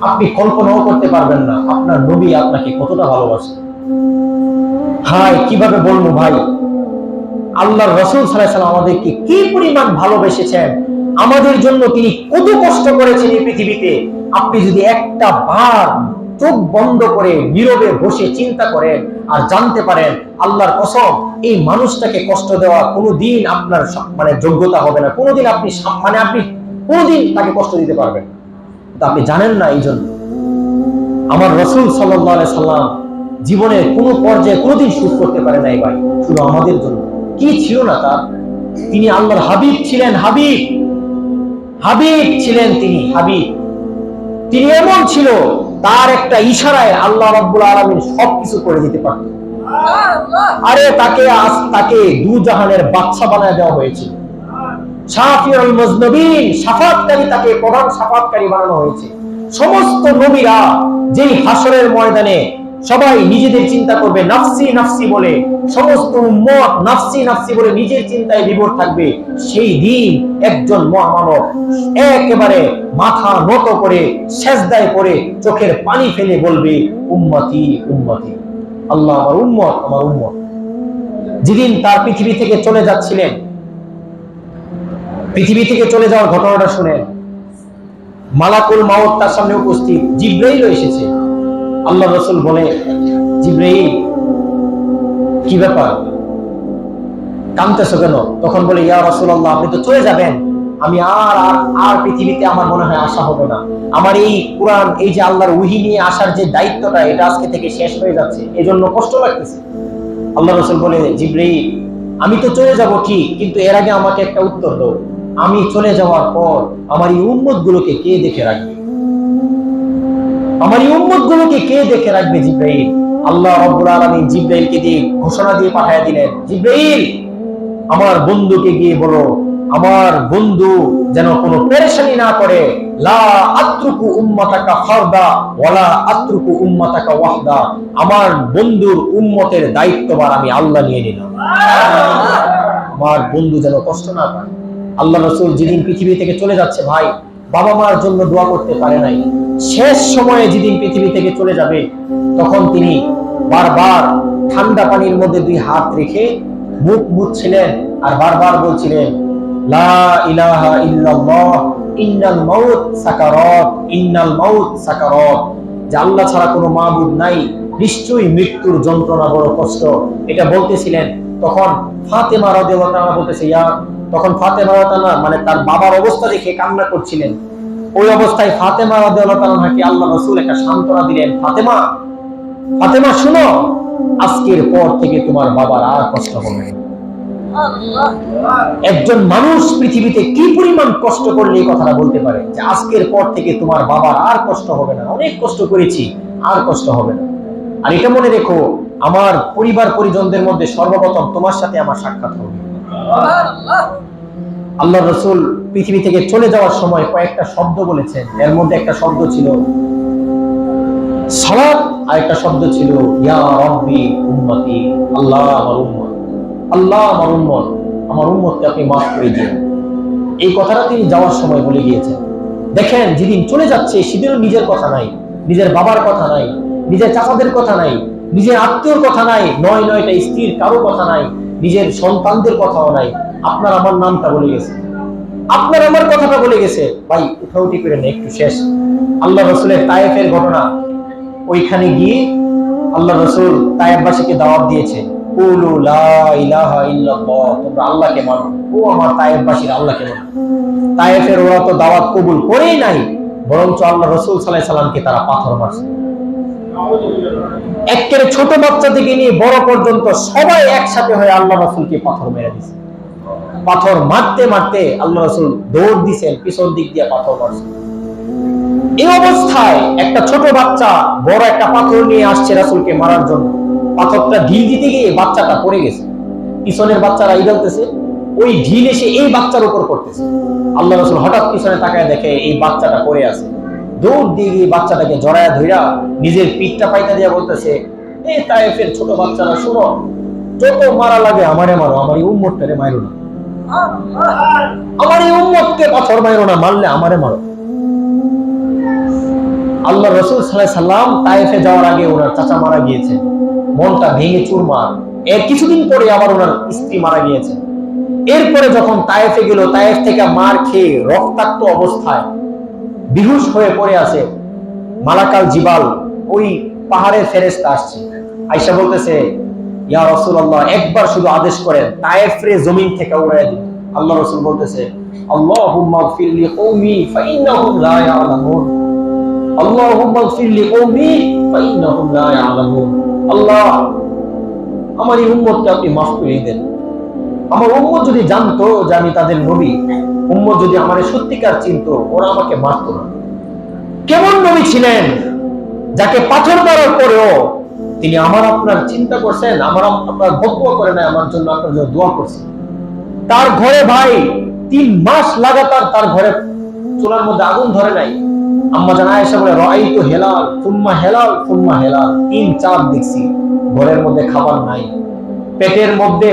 আপনি কল্পনাও করতে পারবেন না আপনার নবী আপনাকে কতটা ভালোবাসে। হাই কিভাবে বলবো ভাই, আল্লাহর রাসূল সাল্লাল্লাহু আলাইহি ওয়াসাল্লাম আমাদেরকে কি পরিমাণ ভালোবেসেছেন, আমাদের জন্য তিনি কত কষ্ট করেছেন এই পৃথিবীতে। আপনি যদি একটা বার চোখ বন্ধ করে নীরবে বসে চিন্তা করেন আর জানতে পারেন, আল্লাহর কসম এই মানুষটাকে কষ্ট দেওয়া কোনোদিন আপনার যোগ্যতা হবে না, কোনোদিন আপনি আপনি কোনোদিন তাকে কষ্ট দিতে পারবেন না। আপনি জানেন না। এই জন্য আমার রাসূল সাল্লাল্লাহু আলাইহি সাল্লাম জীবনের কোনো পর্যায়ে কোনোদিন সুখ করতে পারে নাই ভাই, শুধু আমাদের জন্য। কি ছিল না তার? তিনি আল্লাহর হাবিব ছিলেন, হাবিব ছিলেন তিনি, হাবিব। তিনি এমন ছিল, তার একটা ইশারায় আল্লাহ রাব্বুল আলামিন সবকিছু করে দিতে পারতেন। আরে তাকে দু জাহানের বাদশা বানায় দেওয়া হয়েছিল। শাফিউল মুজনিবিন, শাফাআতকারী, তাকে প্রধান শাফাআতকারী বানানো হয়েছে। সমস্ত নবীরা যেই হাসরের ময়দানে সবাই নিজেদের চিন্তা করবে নাফসি নাফসি বলে, সমস্ত উম্মত নাফসি নাফসি বলে নিজের চিন্তায় বিভোর থাকবে, সেই দিন একজন মহামানব একেবারে মাথা নত করে সেজদায় পড়ে চোখের পানি ফেলে বলবে, উম্মতি উম্মতি, আল্লাহ আমার উম্মত, আমার উম্মত। যেদিন তার পৃথিবী থেকে চলে যাচ্ছিলেন, পৃথিবী থেকে চলে যাওয়ার ঘটনাটা শুনেন। মালাকুল মাউত তার সামনে উপস্থিত, জিবরাইল এসেছে। আল্লাহ রাসূল বলে, জিবরাইল কি ব্যাপার, কাঁদতেছো কেন? তখন বলে, ইয়া রাসূলুল্লাহ, আপনি তো চলে যাবেন, আমি আর পৃথিবীতে আমার মনে হয় আশা হবে না। আমার এই কুরআন, এই যে আল্লাহর ওহী নিয়ে আসার যে দায়িত্বটা, এটা আজকে থেকে শেষ হয়ে যাচ্ছে, এজন্য কষ্ট লাগতেছে। আল্লাহ রাসূল বলে, জিবরাইল আমি তো চলে যাব ঠিক, কিন্তু এর আগে আমাকে একটা উত্তর দাও, আমি চলে যাওয়ার পর আমার এই উম্মত গুলোকে কে দেখে রাখবে? আমার এই উম্মত গুলোকে কে দেখে রাখবে জিবরাইল? আল্লাহ রাব্বুল আলামিন জিবরাইলকে দিয়ে ঘোষণা দিয়ে পাঠিয়ে দিলেন, জিবরাইল আমার বন্ধুকে গিয়ে বলো, আমার বন্ধু যেন কোনো পেরেশানি না করে, লা আতরুকু উম্মাতাকা ফারদা ওয়ালা আতরুকু উম্মাতাকা ওয়াহদা, আমার বন্ধুর উম্মতের দায়িত্বভার আমি আল্লাহ নিয়ে নিলাম, আমার বন্ধু যেন কষ্ট না পায়। আল্লাহ রাসূল যেদিন পৃথিবী থেকে চলে যাচ্ছে ভাই, বাবা মার জন্য দোয়া করতে পারে নাই। শেষ সময়ে যেদিন পৃথিবী থেকে চলে যাবে, তখন তিনি বারবার ঠান্ডা পানির মধ্যে দুই হাত রেখে মুখ মুছছিলেন আর বারবার বলছিলেন, লা ইলাহা ইল্লাল্লাহ ইন্নাল মাউত সাকারাত, ইন্নাল মাউত সাকারাত, যে আল্লাহ ছাড়া কোনো মাবুদ নাই, নিশ্চয়ই মৃত্যুর যন্ত্রণা বড় কষ্ট, এটা বলতেছিলেন। তখন ফাতেমা রাদিয়াল্লাহু তাআলা বলতেছে, তখন ফাতেমা রাদিয়াল্লাহু তাআলা মানে তার বাবার অবস্থা দেখে কান্না করছিলেন। ওই অবস্থায় ফাতেমা রাদিয়াল্লাহু তাআলাকে আল্লাহ রাসূল একটা সান্ত্বনা দিলেন, ফাতেমা, ফাতেমা শুনো, আজকের পর থেকে তোমার বাবার আর কষ্ট হবে না। একজন মানুষ পৃথিবীতে কি পরিমাণ কষ্ট করলে এই কথাটা বলতে পারে যে আজকের পর থেকে তোমার বাবার আর কষ্ট হবে না, অনেক কষ্ট করেছি, আর কষ্ট হবে না। আর এটা মনে রেখো, আমার পরিবার পরিজনদের মধ্যে সর্বপ্রথম তোমার সাথে আমার সাক্ষাৎ হবে। আল্লাহ রাসূল পৃথিবী থেকে চলে যাওয়ার সময় কয়েকটা শব্দ বলেছেন, এর মধ্যে একটা শব্দ ছিল সালাত, আর একটা শব্দ ছিল ইয়া রাব্বি উম্মতি, আল্লাহ আমার উম্মত, আল্লাহ আমার উম্মত, আমার উম্মতকে আপনি মাফ করে দিন। এই কথাটা তিনি যাওয়ার সময় বলে গিয়েছেন। দেখেন, যেদিন চলে যাচ্ছে সেদিনও নিজের কথা নাই, নিজের বাবার কথা নাই, নিজের চাচাদের কথা নাই, নিজের আত্মীয়র কথা নাই, নয়টা স্ত্রীর কারো কথা নাই, নিজের সন্তানদের কথাও নাই, আপনার আমার নামটা বলে গেছে, আপনার আমার কথাটা বলে গেছে। ভাই উঠাউঠি করে না, একটু শেষ। আল্লাহ রাসূলের তায়েফের ঘটনা, ওইখানে গিয়ে আল্লাহ রাসূল তায়েফবাসীকে দাওয়াত দিয়েছে, কুলু লা ইলাহা ইল্লাল্লাহ, তোমরা আল্লাহকে মানো। ও আমার তায়েফবাসীরা আল্লাহকে মানো। তায়েফের ওরা তো দাওয়াত কবুল করেই নাই, বরঞ্চ আল্লাহ রাসূল সাল্লাল্লাহু আলাইহি সাল্লামকে তারা পাথর মারছে। একেবারে ছোট বাচ্চা থেকে নিয়ে বড় পর্যন্ত সবাই একসাথে হয়ে আল্লাহ রাসূলকে পাথর মেরে দিয়েছে। পাথর মারতে মারতে আল্লাহ রাসূল দৌড় দিয়েছেন, পিছন দিক দিয়ে পাথর মারছে। এই অবস্থায় একটা ছোট বাচ্চা বড় একটা পাথর নিয়ে আসছে রাসূলকে মারার জন্য। পাথরটা ঢিল দিতে গিয়ে বাচ্চাটা পড়ে গেছে, পিছনের বাচ্চারা ইগলতেছে, ওই ঢিল এসে এই বাচ্চার উপর পড়তেছে। আল্লাহ রাসূল হঠাৎ পিছনে তাকায় দেখে এই বাচ্চাটা পড়ে আছে। দৌড় দিয়ে গিয়ে বাচ্চাটাকে জড়ায়া ধইরা নিজের পিঠটা পাইতা দিয়া বলতেছে, এই তায়েফের ছোট বাচ্চারা শুনো, যত মারা লাগে আমারে মারো, আমার এই উম্মতটারে মারো না, আমার এই উম্মতকে পাথর মারো না, মারলে আমারে মারো। আল্লাহ রাসূল সাল্লাল্লাহু আলাইহি সাল্লাম তায়েফে যাওয়ার আগে ওনার চাচা মারা গিয়েছেন, মনটা ভেঙে চুরমার। এর কিছুদিন পরে আবার ওনার স্ত্রী মারা গিয়েছেন। এরপরে যখন তায়েফে গেল, তায়েফ থেকে মার খেয়ে রক্তাক্ত অবস্থায় বিহুশ হয়ে পড়ে আছে, মালাকাল জিবাল, ওই পাহাড়ের ফেরেশতা আসছে, আয়েশা বলতেছে, ইয়া রাসূলুল্লাহ, একবার শুধু আদেশ করেন তায়েফরে জমিন থেকে উড়াইয়া দিন। আল্লাহ রাসূল বলতেছে, আল্লাহুম্মা গফির লিকওমি ফাইন্নাহুম লা ইয়ালামুন, আল্লাহুম্মা গফির লিকওমি ফাইন্নাহুম লা ইয়ালামুন। আল্লাহ, আমার এই উম্মতকে আপনি মাফ করে দেন। আমার উম্মত যদি জানতো যে আমি তাদের নবী, উম্মত যদি আমার সত্যিকার চিনতো, ওরা আমাকে মারতো না। কেমন নবী ছিলেন যাকে পাথর মারার পরেও তিনি আমার আপনার চিন্তা করছেন, আমার আপনার বকওয়া করে নাই, আমার জন্য আপনার জন্য দোয়া করছেন। তার ঘরে ভাই 3 মাস লাগাতার তার ঘরে চুলার মধ্যে আগুন ধরে নাই। আম্মা জান আয়েশা বলে, রাআইতু হেলাল সুম্মা হেলাল সুম্মা হেলাল, 3-4 দেখছি ঘরের মধ্যে খাবার নাই, পেটের মধ্যে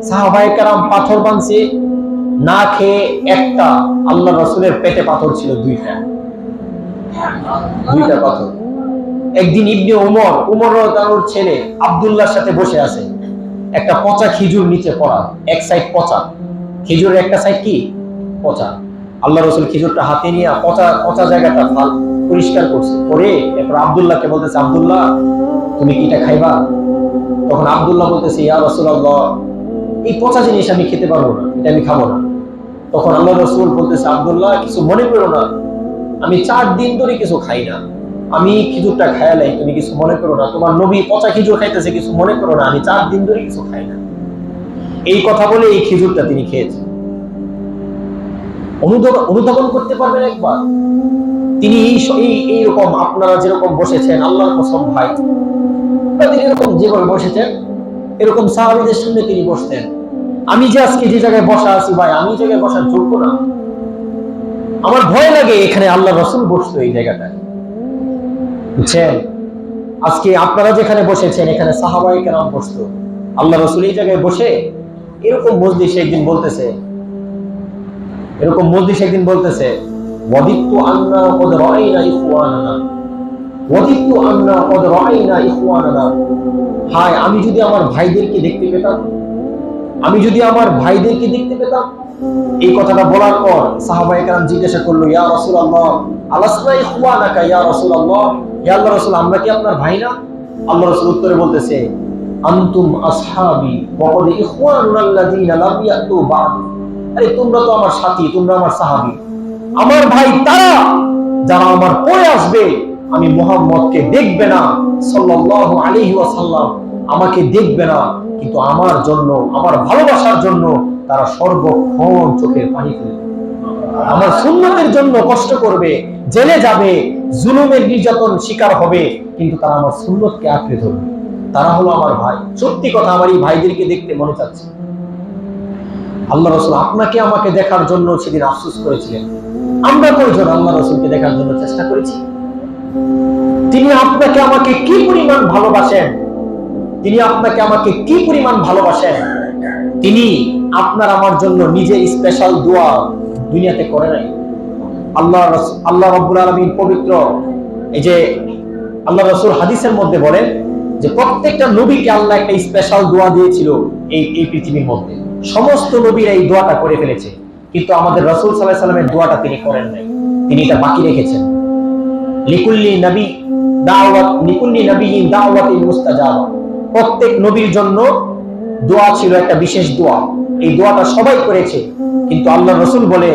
সাহাবায়ে কেরাম পাথর বানছে, না খেয়ে একটা। আল্লাহ রাসূলের পেটে পাথর ছিল দুইটা পাথর। একদিন ইবনে উমর রাদিয়াল্লাহু ছেলে আব্দুল্লাহর সাথে বসে আছে, একটা পচা খেজুর নিচে পড়া, এক সাইড পচা, খেজুরের একটা সাইড কি পচা। আল্লাহ রাসূল খেজুরটা হাতে নিয়ে পচা জায়গাটা পরিষ্কার করছে, করে এরপর আব্দুল্লাহকে বলতেছে, আব্দুল্লাহ, তুমি কি এটা খাইবা? তখন আব্দুল্লাহ বলতেছে, ইয়া রাসূলুল্লাহ, এই পচা জিনিস আমি খেতে পারবো না, এটা আমি খাবো না। তখন আল্লাহ রাসূল বলতেছে, আব্দুল্লাহ, কিছু মনে করো না, আমি 4 দিন ধরে কিছু খাই না, আমি খেজুরটা খায়ালাই, তুমি কিছু মনে করো না, তোমার নবী পচা খেজুর খাইতেছে, কিছু মনে করো না, আমি 4 দিন ধরে কিছু খাই না। এই কথা বলে এই খেজুরটা তিনি খেয়েছেন। অনুধাবন করতে পারবেন একবার? তিনি এইরকম আপনারা যেরকম বসেছেন, আল্লাহর কসম ভাই, তিনি এরকম যেভাবে বসেছেন, এরকম সাহাবীদের সামনে তিনি বসতেন। আমি যে আজকে যে জায়গায় বসা আছি ভাই, আমি এই জায়গায় বসার যোগ্য না, আমার ভয় লাগে এখানে আল্লাহ রাসূল বসতো এই জায়গাটায়, বুঝছেন? আজকে আপনারা যেখানে বসেছেন এখানে সাহাবায়ে কেরাম বসতো, আল্লাহ রাসূল এই জায়গায় বসে এরকম মজলিসে একদিন বলতেছে, ওয়াদিতু আন্না ক্বাদ রাআইনা ইখওয়ানানা, ওয়াদিতু আন্না ক্বাদ রাআইনা ইখওয়ানানা। হায়, আমি যদি আমার ভাইদেরকে দেখতে পেতাম, আমি যদি আমার ভাইদেরকে দেখতে পেতাম। এই কথাটা বলার পর সাহাবায়ে কেরাম জিজ্ঞাসা করলো, ইয়া রাসূলুল্লাহ, আলাসনা ইখওয়ানাকা ইয়া রাসূলুল্লাহ, ইয়া আল্লাহর রাসূল, আমরা কি আপনার ভাই না? আল্লাহ রাসূল উত্তরে বলতেছে, আনতুম আসহাবি ওয়া ক্বাদ ইখওয়ানুনা আল্লাযীনা লাম ইয়াতু বা'দ। আরে তোমরা তো আমার সাথী, তোমরা আমার সাহাবী, আমার ভাই তারা যারা আমার পরে আসবে। আমি মুহাম্মদকে দেখবে না সাল্লাল্লাহু আলাইহি ওয়াসাল্লাম, আমাকে দেখবে না, কিন্তু আমার জন্য, আমার ভালোবাসার জন্য তারা সর্বক্ষণ চোখের পানি ফেলবে, আমার সুন্নতের জন্য কষ্ট করবে, জেলে যাবে, জুলুমের নির্যাতন শিকার হবে, কিন্তু তারা আমার সুন্নতকে আঁকড়ে ধরবে। তারা হলো আমার ভাই। সত্যি কথা, আমার এই ভাইদেরকে দেখতে মনে চাচ্ছে। আল্লাহ রাসূল আপনাকে আমাকে দেখার জন্য সেদিন আফসোস করেছিলেন। আমরা কয়জন আল্লাহ রাসূলকে দেখার জন্য চেষ্টা করেছি? তিনি আপনাকে আমাকে কি পরিমাণ ভালোবাসেন, তিনি আপনাকে আমাকে কি পরিমাণ ভালোবাসেন, তিনি আপনার আমার জন্য নিজের স্পেশাল দোয়া দুনিয়াতে করে নাই। আল্লাহ রাব্বুল আলামিন পবিত্র, এই যে আল্লাহ রাসূল হাদিসের মধ্যে বলেন যে প্রত্যেকটা নবীকে আল্লাহ একটা স্পেশাল দোয়া দিয়েছিল এই পৃথিবীর মধ্যে। সমস্ত নবীরা এই দোয়াটা করে ফেলেছে, কিন্তু আমাদের রাসূল সাল্লাল্লাহু আলাইহি সাল্লামের দোয়াটা তিনি করেন নাই, তিনি এটা বাকি রেখেছেন। লিকুল্লি নাবিয়্যিন দাওয়াতিন মুস্তাজাবা, প্রত্যেক নবীর জন্য দোয়া ছিল একটা বিশেষ দোয়া, এই দোয়াটা সবাই করেছে, কিন্তু আল্লাহ রাসূল বলে,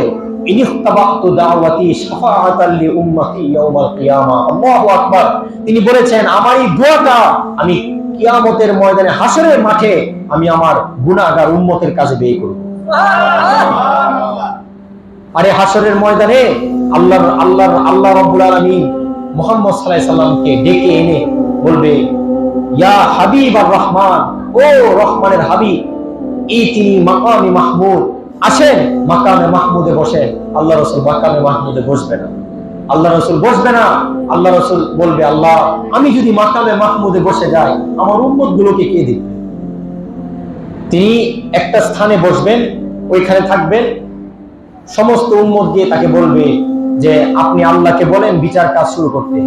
ইনিখতাবাতু দাওয়াতি শাফাআতাল লি উম্মতি ইয়াউমাল কিয়ামা। আল্লাহু আকবার। তিনি বলেছেন, আমার এই দোয়াটা আমি কিয়ামতের ময়দানে, হাসরের মাঠে আমি আমার গুনাহগার উম্মতের কাছে ব্যয় করব। আরে হাসরের ময়দানে আল্লাহ রাব্বুল আলামিন মুহাম্মদ সাল্লাল্লাহু আলাইহি সাল্লামকে ডেকে এনে বলবে, ইয়া হাবিবার রহমান, ও রহমানের হাবিব, ইতিনি মাকামি মাহমুদ, আসেন মাকামে মাহমুদে বসেন। আল্লাহ রাসূল মাকামে মাহমুদে বসবে না, আল্লাহ রাসূল বসবে না। আল্লাহ রাসূল বলবে, আল্লাহ, আমি যদি মাকামে মাহমুদে বসে যাই, আমার উম্মত গুলোকে কে দেখবে? তিনি একটা স্থানে বসবেন, ওইখানে থাকবেন, সমস্ত উম্মত দিয়ে তাকে বলবে, যে আপনি আল্লাহকে বলেন বিচার কাজ শুরু করতে।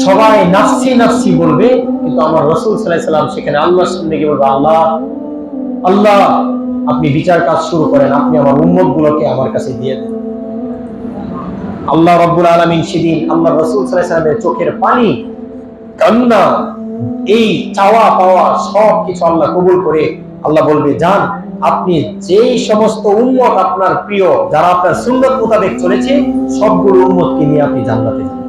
সবাই নাফসি নাফসি বলবে, কিন্তু আমার রাসূল সাল্লাল্লাহু আলাইহি ওয়াসাল্লাম সেখানে আল্লাহর সামনে গিয়ে বলবে, আল্লাহ আল্লাহ আপনি বিচার কাজ শুরু করেন, আপনি আমার উম্মত গুলোকে আমার কাছে দিয়ে দেন। আল্লাহ রাব্বুল আলামিন সেদিন আল্লাহ রাসূল সাল্লাল্লাহু আলাইহি ওয়াসাল্লামের চোখের পানি, কান্না, এই চাওয়া পাওয়া সব কিছু আল্লাহ কবুল করে আল্লাহ বলবে, যান আপনি যেই সমস্ত উম্মত আপনার প্রিয়, যারা আপনার সুন্নাত মোতাবেক চলেছে, সবগুলো উম্মতকে নিয়ে আপনি জান্নাতে যান।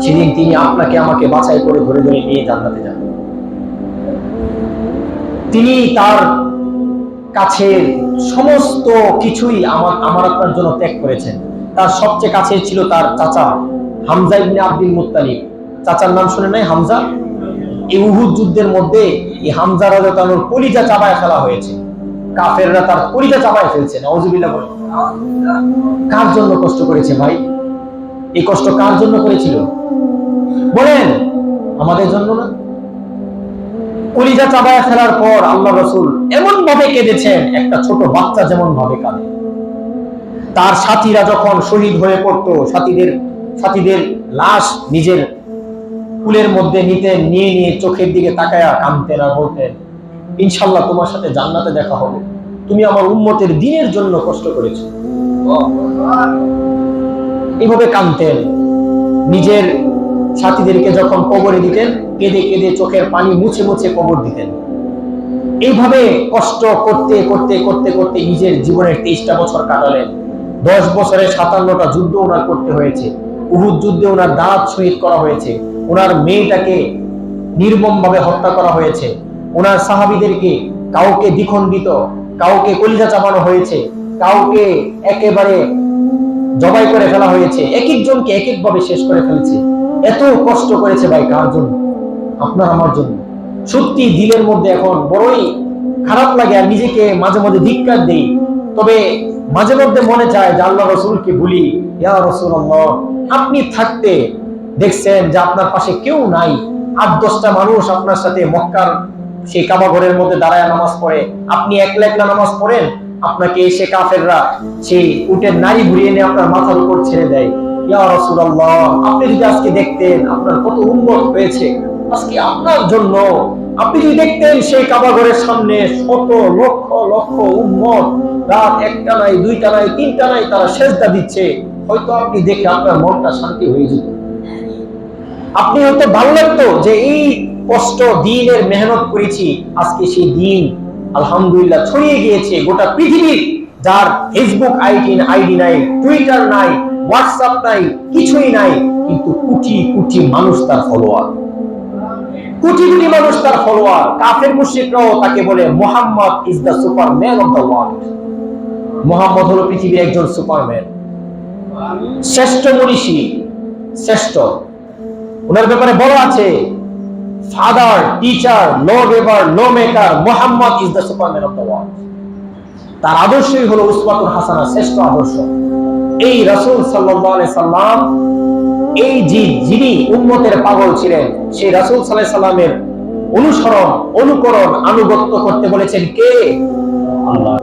সেদিন তিনি আপনাকে আমাকে বাছাই করে ধরে ধরে নিয়ে জান্নাতে যান। তিনি তার কাছে সমস্ত কিছুই আমার আপনার জন্য ত্যাগ করেছেন। তার সবচেয়ে কাছে ছিল তার চাচা হামজা ইবনে আব্দুল মুত্তালিব। চাচার নাম শুনে নাই? হামজা। এই উহুদ যুদ্ধের মধ্যে এই হামজা রাদিয়াল্লাহু আনহুর কলিজা চাবায় ফেলা হয়েছে। কাফেররা তার কলিজা চাবায় ফেলছে। নাউজুবিল্লাহ বলে। কার জন্য কষ্ট করেছে ভাই? এই কষ্ট কার জন্য করেছিল বলেন? আমাদের জন্য না? কলিজা চাবায় ফেলার পর আল্লাহ রাসূল এমন ভাবে কেঁদেছেন, একটা ছোট বাচ্চা যেমন ভাবে কাঁদে। তার সাথীরা যখন শহীদ হয়ে পড়তো, সাথীদের লাশ নিজের কুলের মধ্যে নিয়ে নিয়ে চোখের দিকে তাকায়া কাঁদতেন আর বলতেন, ইনশাআল্লাহ তোমার সাথে জান্নাতে দেখা হবে, তুমি আমার উম্মতের দ্বীনের জন্য কষ্ট করেছো। এইভাবে কাঁদতেন। নিজের সাথীদেরকে যখন কবরে দিতেন, কেঁদে কেঁদে চোখের পানি মুছে মুছে কবর দিতেন। এইভাবে কষ্ট করতে করতে করতে করতে নিজের জীবনের 23টা বছর কাটালেন। 10 বছরে 57টা যুদ্ধ ওনার করতে হয়েছে। উহুদ যুদ্ধে ওনার দাঁত শহীদ করা হয়েছে, ওনার মেয়েটাকে নির্মম ভাবে হত্যা করা হয়েছে, ওনার সাহাবীদেরকে কাউকে দ্বিখণ্ডিত, কাউকে কলিজা চাপানো হয়েছে, কাউকে একেবারে জবাই করে ফেলা হয়েছে, এক একজনকে এক এক ভাবে শেষ করে ফেলছে। এত কষ্ট করেছে ভাই কার জন্য? আপনার আমার জন্য। সত্যি দিলের মধ্যে এখন বড়ই খারাপ লাগে, আর নিজেকে মাঝে মাঝে ধিক্কার দেই। তবে মাঝে মধ্যে মনে চায় যে আল্লাহ রাসূলকে বলি, ইয়া রাসূলুল্লাহ, আপনি থাকতে দেখছেন যে আপনার পাশে কেউ নাই, 8-10টা মানুষ আপনার সাথে মক্কার সেই কাবা ঘরের মধ্যে দাঁড়ায় নামাজ পড়ে, আপনি একলা একলা নামাজ পড়েন, আপনাকে এসে কাফেররা সেই উটের নাড়ি ঘুরিয়ে নিয়ে আপনার মাথার উপর ছেড়ে দেয়। ইয়া রাসূলুল্লাহ, আপনি যদি আজকে দেখতেন আপনার কত উম্মত হয়েছে আজকে আপনার জন্য, আপনি যদি দেখতেন সেই কাবা ঘরের সামনে শত লক্ষ লক্ষ উম্মত রাত 1টা নাই, 2টা নাই, 3টা নাই, তারা সেজদা দিচ্ছে, হয়তো আপনি দেখে আপনার মনটা শান্তি হয়ে যেত। আপনি হয়তো ভালো লাগতো যে এই কষ্ট দ্বীনের মেহনত করেছি, আজকে সেই দ্বীন আলহামদুলিল্লাহ ছড়িয়ে গিয়েছে গোটা পৃথিবীর। যার ফেসবুক আইডি নাই, টুইটার নাই, হোয়াটসঅ্যাপ নাই, কিছুই নাই, কিন্তু কোটি কোটি মানুষ তার ফলোয়ার, কোটি কোটি মানুষ তার ফলোয়ার। কাফের মুশরিকরাও তাকে বলে Muhammad is the superman of the world. Muhammad হলো পৃথিবীর একজন সুপারম্যান, শ্রেষ্ঠ মনীষী, শ্রেষ্ঠ। ওনার ব্যাপারে বলা আছে, father, teacher, law giver, law maker, Muhammad is the superman of the world. তার আদর্শই হলো উসওয়াতুল হাসানা, শ্রেষ্ঠ আদর্শ। এই রাসূল সাল্লাল্লাহু আলাইহি সাল্লাম, এই যিনি উম্মতের পাগল ছিলেন, সেই রাসূল সাল্লাল্লাহু আলাইহি সাল্লামের অনুসরণ, অনুকরণ, আনুগত্য করতে বলেছেন কে? আল্লাহ।